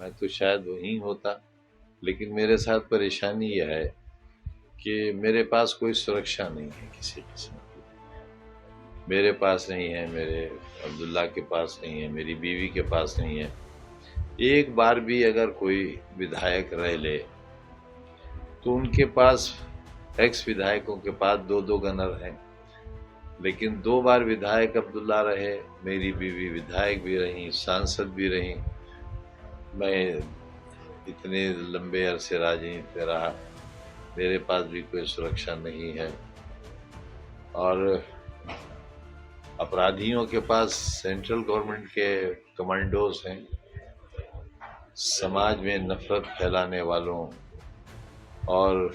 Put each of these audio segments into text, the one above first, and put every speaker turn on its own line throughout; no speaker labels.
मैं तो शायद वहीं होता, लेकिन मेरे साथ परेशानी यह है कि मेरे पास कोई सुरक्षा नहीं है किसी किस्म की। मेरे पास नहीं है, मेरे अब्दुल्ला के पास नहीं है, मेरी बीवी के पास नहीं है। एक बार भी अगर कोई विधायक रह ले तो उनके पास, एक्स विधायकों के पास दो दो गनर हैं, लेकिन 2 बार विधायक अब्दुल्ला रहे, मेरी बीवी विधायक भी रही, सांसद भी रही। मैं इतने लंबे अरसे राजनीति में रहा, मेरे पास भी कोई सुरक्षा नहीं है। और अपराधियों के पास सेंट्रल गवर्नमेंट के कमांडोज हैं, समाज में नफरत फैलाने वालों और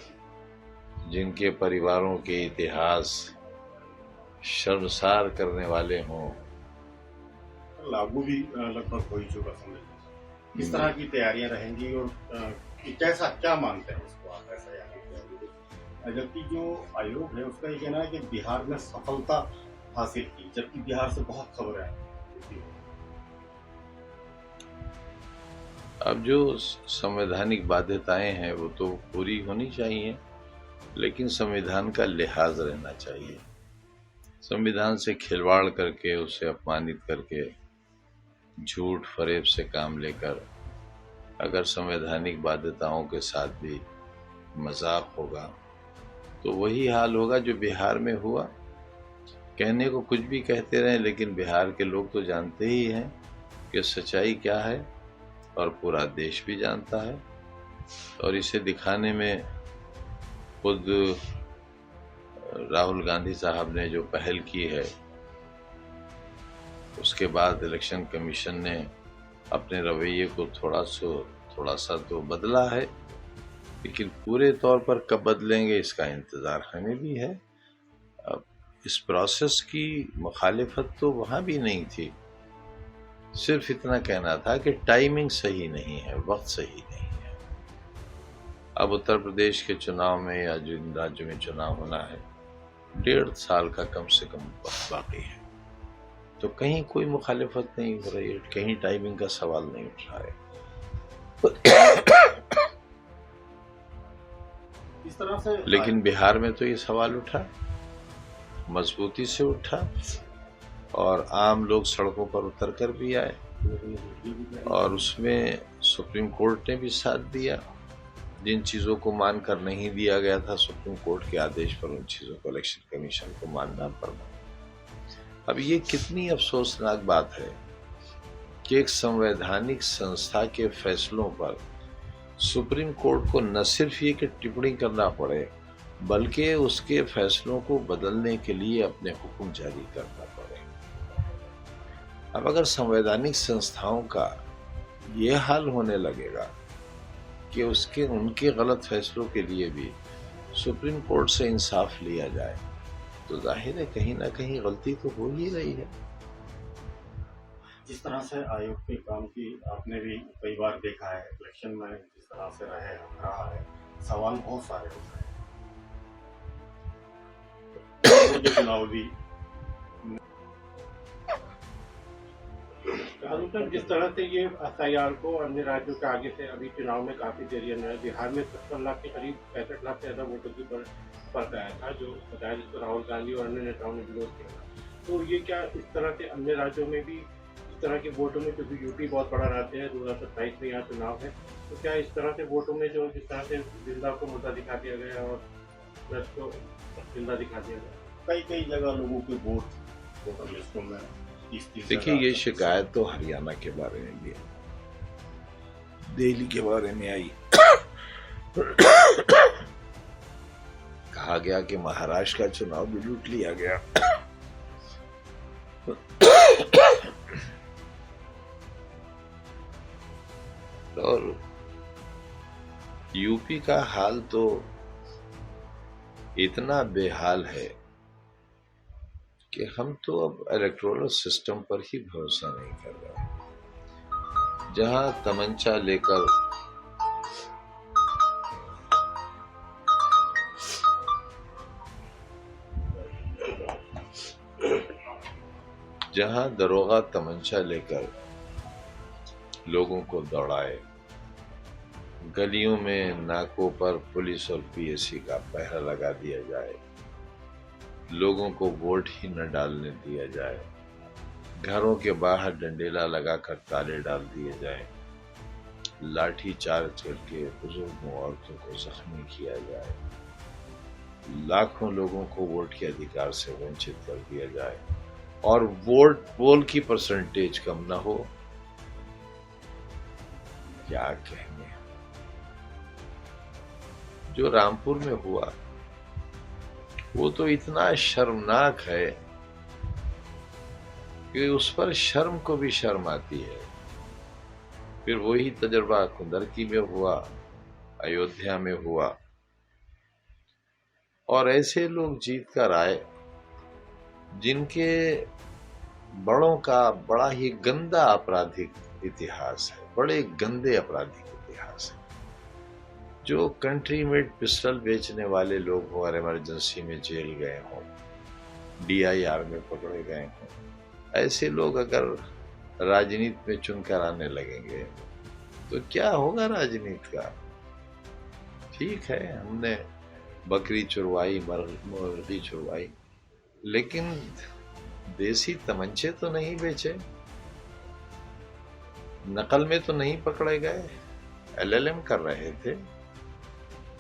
जिनके परिवारों के इतिहास शर्मसार करने वाले हों।
लागू भी लगभग हो ही चुका समझ। किस तरह की तैयारियां रहेंगी और कैसा क्या मानते हैं उसको आप, ऐसा जबकि जो आयोग है उसका ये कहना है कि बिहार में सफलता हासिल की, जबकि बिहार से बहुत खबरें हैं।
अब जो संवैधानिक बाध्यताएं हैं वो तो पूरी होनी चाहिए, लेकिन संविधान का लिहाज रहना चाहिए। संविधान से खिलवाड़ करके, उसे अपमानित करके, झूठ फरेब से काम लेकर अगर संवैधानिक बाध्यताओं के साथ भी मजाक होगा तो वही हाल होगा जो बिहार में हुआ। कहने को कुछ भी कहते रहें, लेकिन बिहार के लोग तो जानते ही हैं कि सच्चाई क्या है, और पूरा देश भी जानता है। और इसे दिखाने में खुद राहुल गांधी साहब ने जो पहल की है, उसके बाद इलेक्शन कमीशन ने अपने रवैये को थोड़ा सा तो बदला है, लेकिन पूरे तौर पर कब बदलेंगे इसका इंतज़ार हमें भी है। अब इस प्रोसेस की मुखालिफत तो वहाँ भी नहीं थी, सिर्फ इतना कहना था कि टाइमिंग सही नहीं है, वक्त सही नहीं है। अब उत्तर प्रदेश के चुनाव में या जिन राज्यों में चुनाव होना है, 1.5 साल का कम से कम वक्त बाकी है, तो कहीं कोई मुखालिफत नहीं हो रही है, कहीं टाइमिंग का सवाल नहीं उठ रहा है।
इस तरह से
लेकिन बिहार में तो ये सवाल उठा, मजबूती से उठा, और आम लोग सड़कों पर उतर कर भी आए, और उसमें सुप्रीम कोर्ट ने भी साथ दिया। जिन चीज़ों को मानकर नहीं दिया गया था सुप्रीम कोर्ट के आदेश पर, उन चीज़ों को इलेक्शन कमीशन को मानना पड़ा। अब ये कितनी अफसोसनाक बात है कि एक संवैधानिक संस्था के फैसलों पर सुप्रीम कोर्ट को न सिर्फ ये कि टिप्पणी करना पड़े, बल्कि उसके फैसलों को बदलने के लिए अपने हुक्म जारी करना पड़े। अब अगर संवैधानिक संस्थाओं का ये हाल होने लगेगा कि उनके गलत फैसलों के लिए भी सुप्रीम कोर्ट से इंसाफ लिया जाए, तो जाहिर है कहीं ना कहीं गलती तो हो ही रही है।
जिस तरह से आयोग के काम की आपने भी कई बार देखा है, इलेक्शन में जिस तरह से रहा है, सवाल बहुत सारे होते हैं। चुनाव भी
जिस तरह से ये SIR को अन्य राज्यों के आगे से अभी चुनाव में काफी देरी है, बिहार में 70 लाख के करीब 65 लाख से ज्यादा वोटों की फर्क आया था, जो बताया जिसको राहुल गांधी और अन्य नेताओं ने विरोध किया था। तो ये क्या इस तरह से अन्य राज्यों में भी इस तरह के वोटों में, क्योंकि यूपी बहुत बड़ा राज्य है, 2027 में यहाँ चुनाव है, तो क्या इस तरह से वोटों में जो जिस तरह से जिंदा को मुद्दा दिखा दिया गया और प्लस को जिंदा दिखा दिया गया,
कई जगह लोगों के वोटर लिस्टों में।
देखिए, ये शिकायत तो हरियाणा के बारे में भी है, दिल्ली के बारे में आई। कहा गया कि महाराष्ट्र का चुनाव भी लूट लिया गया। और यूपी का हाल तो इतना बेहाल है कि हम तो अब इलेक्टोरल सिस्टम पर ही भरोसा नहीं कर रहे। जहां तमंचा लेकर दरोगा तमंचा लेकर लोगों को दौड़ाए, गलियों में नाकों पर पुलिस और पीएसी का पहरा लगा दिया जाए, लोगों को वोट ही न डालने दिया जाए, घरों के बाहर डंडेला लगाकर ताले डाल दिए जाएं, लाठी चार्ज करके बुजुर्गों औरतों को जख्मी किया जाए, लाखों लोगों को वोट के अधिकार से वंचित कर दिया जाए और वोट पोल की परसेंटेज कम ना हो, क्या कहेंगे। जो रामपुर में हुआ वो तो इतना शर्मनाक है कि उस पर शर्म को भी शर्म आती है। फिर वही तजुर्बा कुंदरकी में हुआ, अयोध्या में हुआ, और ऐसे लोग जीत कर आए जिनके बड़ों का बड़ा ही गंदा आपराधिक इतिहास है, बड़े गंदे आपराधिक इतिहास है। जो कंट्री मेड पिस्टल बेचने वाले लोग हो और इमरजेंसी में जेल गए हों, DIR में पकड़े गए हों, ऐसे लोग अगर राजनीति में चुनकर आने लगेंगे तो क्या होगा राजनीति का। ठीक है, हमने बकरी चुरवाई, मुर्गी चुरवाई, लेकिन देसी तमंचे तो नहीं बेचे, नकल में तो नहीं पकड़े गए, LLM कर रहे थे।